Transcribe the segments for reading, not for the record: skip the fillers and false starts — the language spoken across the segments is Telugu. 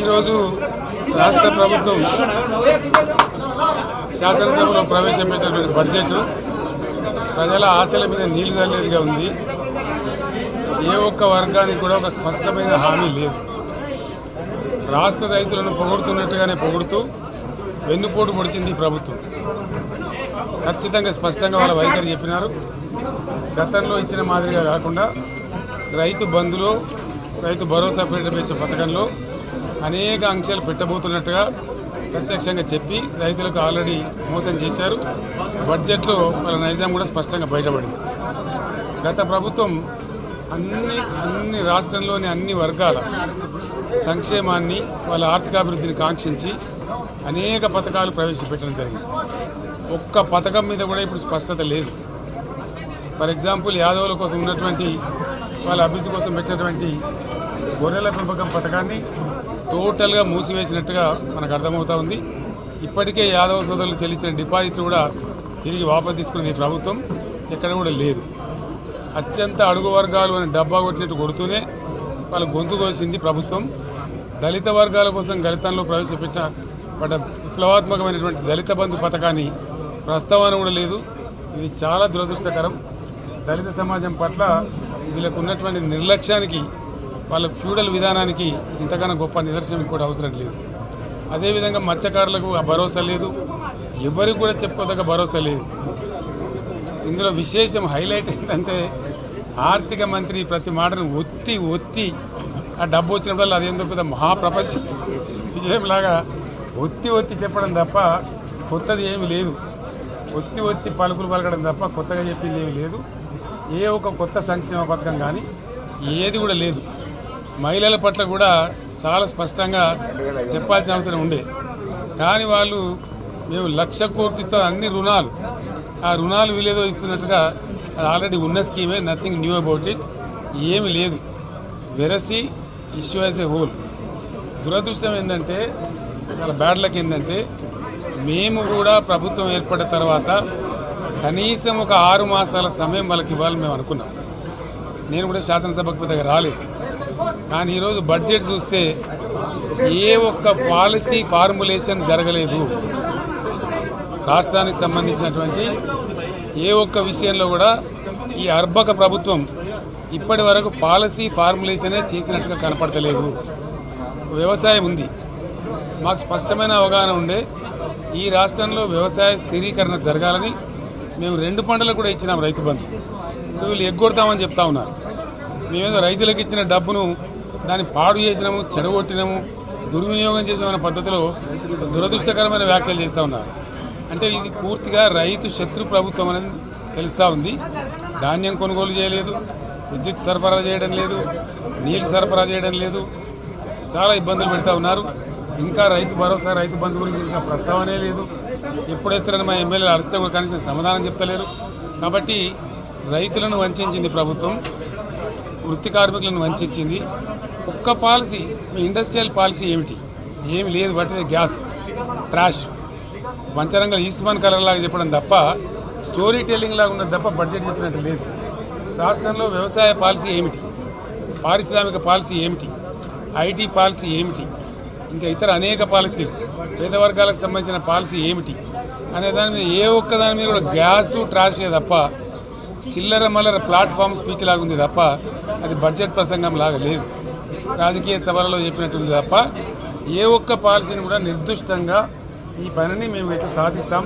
ఈరోజు రాష్ట్ర ప్రభుత్వం శాసనసభలో ప్రవేశపెట్టినటువంటి బడ్జెట్ ప్రజల ఆశల మీద నీళ్లు చల్లేదిగా ఉంది. ఏ ఒక్క వర్గానికి కూడా ఒక స్పష్టమైన హామీ లేదు. రాష్ట్ర రైతులను పొగుడుతున్నట్టుగానే పొగుడుతూ వెన్నుపోటు పొడిచింది ప్రభుత్వం. ఖచ్చితంగా స్పష్టంగా వాళ్ళ వైఖరి చెప్పినారు. గతంలో ఇచ్చిన మాదిరిగా కాకుండా రైతు బంధులో రైతు భరోసా పేట పథకంలో అనేక ఆంక్షలు పెట్టబోతున్నట్టుగా ప్రత్యక్షంగా చెప్పి రైతులకు ఆల్రెడీ మోసం చేశారు. బడ్జెట్లో వాళ్ళ నైజాం కూడా స్పష్టంగా బయటపడింది. గత ప్రభుత్వం అన్ని రాష్ట్రంలోని అన్ని వర్గాల సంక్షేమాన్ని వాళ్ళ ఆర్థికాభివృద్ధిని కాంక్షించి అనేక పథకాలు ప్రవేశపెట్టడం జరిగింది. ఒక్క పథకం మీద కూడా ఇప్పుడు స్పష్టత లేదు. ఫర్ ఎగ్జాంపుల్ యాదవుల కోసం ఉన్నటువంటి వాళ్ళ అభివృద్ధి కోసం పెట్టినటువంటి గొర్రెల పెంపకం పథకాన్ని టోటల్గా మూసివేసినట్టుగా మనకు అర్థమవుతా ఉంది. ఇప్పటికే యాదవ సోదరులు చెల్లించిన డిపాజిట్ కూడా తిరిగి వాపసు తీసుకునే ప్రభుత్వం ఎక్కడ కూడా లేదు. అత్యంత అడుగు వర్గాలు అని డబ్బా కొట్టినట్టు కొడుతూనే వాళ్ళ గొంతు కోసింది ప్రభుత్వం. దళిత వర్గాల కోసం దళితంలో ప్రవేశపెట్టిన విప్లవాత్మకమైనటువంటి దళిత బంధు పథకాన్ని ప్రస్తావన కూడా లేదు. ఇది చాలా దురదృష్టకరం. దళిత సమాజం పట్ల వీళ్ళకు ఉన్నటువంటి నిర్లక్ష్యానికి, వాళ్ళ ఫ్యూడల్ విధానానికి ఇంతకన్నా గొప్ప నిదర్శనం కూడా అవసరం లేదు. అదేవిధంగా మత్స్యకారులకు ఆ భరోసా లేదు. ఎవరికి కూడా చెప్పుకోదగ్గ భరోసా లేదు. ఇందులో విశేషం హైలైట్ ఏంటంటే ఆర్థిక మంత్రి ప్రతి మాటను ఒత్తి ఆ డబ్బు వచ్చినప్పుడు అదేందో పెద్ద మహాప్రపంచం విజయంలాగా ఒత్తి చెప్పడం తప్ప కొత్తది ఏమీ లేదు. ఒత్తి పలుకులు పలకడం తప్ప కొత్తగా చెప్పింది ఏమీ లేదు. ఏ ఒక కొత్త సంక్షేమ పథకం కానీ ఏది కూడా లేదు. మహిళల పట్ల కూడా చాలా స్పష్టంగా చెప్పాల్సిన అవసరం ఉండే. కానీ వాళ్ళు మేము 1,00,000 కోట్లు ఇస్తాం అన్ని రుణాలు, ఆ రుణాలు వీలేదో ఇస్తున్నట్టుగా అది ఆల్రెడీ ఉన్న స్కీమే, నథింగ్ న్యూ అబౌట్ ఇట్, ఏమి లేదు. వెరసి ఇష్యూ యాజ్ ఏ హోల్. దురదృష్టం ఏంటంటే, చాలా బ్యాడ్ లక్ ఏంటంటే, మేము కూడా ప్రభుత్వం ఏర్పడిన తర్వాత కనీసం ఒక 6 మాసాల సమయం వాళ్ళకి ఇవ్వాలని మేము అనుకున్నాం. నేను కూడా శాసనసభకు పెద్దగా రాలేదు. కానీ ఈరోజు బడ్జెట్ చూస్తే ఏ ఒక్క పాలసీ ఫార్ములేషన్ జరగలేదు. రాష్ట్రానికి సంబంధించినటువంటి ఏ ఒక్క విషయంలో కూడా ఈ అర్బక ప్రభుత్వం ఇప్పటి వరకు పాలసీ ఫార్ములేషనే చేసినట్టుగా కనపడతలేదు. వ్యవసాయం ఉంది, మాకు స్పష్టమైన అవగాహన ఉండే ఈ రాష్ట్రంలో వ్యవసాయ స్థిరీకరణ జరగాలని మేము 2 పంటలకు కూడా ఇచ్చినాం రైతు బంధు. వీళ్ళు ఎగ్గొడతామని చెప్తా ఉన్నారు. మేమేదో రైతులకు ఇచ్చిన డబ్బును దాన్ని పాడు చేసినాము, చెడగొట్టినాము, దుర్వినియోగం చేసామన్న పద్ధతిలో దురదృష్టకరమైన వ్యాఖ్యలు చేస్తూ ఉన్నారు. అంటే ఇది పూర్తిగా రైతు శత్రు ప్రభుత్వం అనేది తెలుస్తూ ఉంది. ధాన్యం కొనుగోలు చేయలేదు, విద్యుత్ సరఫరా చేయడం లేదు, నీళ్లు సరఫరా చేయడం లేదు, చాలా ఇబ్బందులు పెడతా ఉన్నారు. ఇంకా రైతు భరోసా, రైతు బంధు గురించి ఇంకా ప్రస్తావనే లేదు. ఎప్పుడు వేస్తారని మా ఎమ్మెల్యేలు అడిస్తే కూడా కనీసం సమాధానం చెప్తలేరు. కాబట్టి రైతులను వంచింది ప్రభుత్వం, వృత్తి కార్మికులను వంచింది. ఒక్క పాలసీ, ఇండస్ట్రియల్ పాలసీ ఏమిటి? ఏమి లేదు. బట్ గ్యాస్ ట్రాష్ పంచరంగ ఈస్మాన్ కలర్ లాగా చెప్పడం తప్ప, స్టోరీ టెల్లింగ్ లాగా ఉన్నది తప్ప బడ్జెట్ చెప్పినట్టు లేదు. రాష్ట్రంలో వ్యవసాయ పాలసీ ఏమిటి? పారిశ్రామిక పాలసీ ఏమిటి? ఐటీ పాలసీ ఏమిటి? ఇంకా ఇతర అనేక పాలసీలు, పేద వర్గాలకు సంబంధించిన పాలసీ ఏమిటి అనే దాని మీద ఏ ఒక్క దాని మీద కూడా గ్యాసు ట్రాషే తప్ప, చిల్లర మల్లర ప్లాట్ఫామ్ స్పీచ్ లాగా ఉంది తప్ప అది బడ్జెట్ ప్రసంగం లాగా లేదు. రాజకీయ సభలలో చెప్పినట్టుంది తప్ప ఏ ఒక్క పాలసీని కూడా నిర్దిష్టంగా ఈ పనిని మేము ఎట్లా సాధిస్తాం,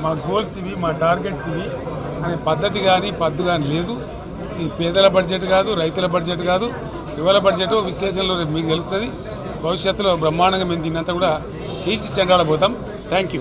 మా గోల్స్ ఇవి, మా టార్గెట్స్ ఇవి అనే పద్ధతి కానీ పద్దు కానీ లేదు. ఇది పేదల బడ్జెట్ కాదు, రైతుల బడ్జెట్ కాదు, యువల బడ్జెట్. విశ్లేషణలో మీకు తెలుస్తుంది. భవిష్యత్తులో బ్రహ్మాండంగా మేము దీన్నంతా కూడా చీల్చి చెండాడబోతాం. Thank you.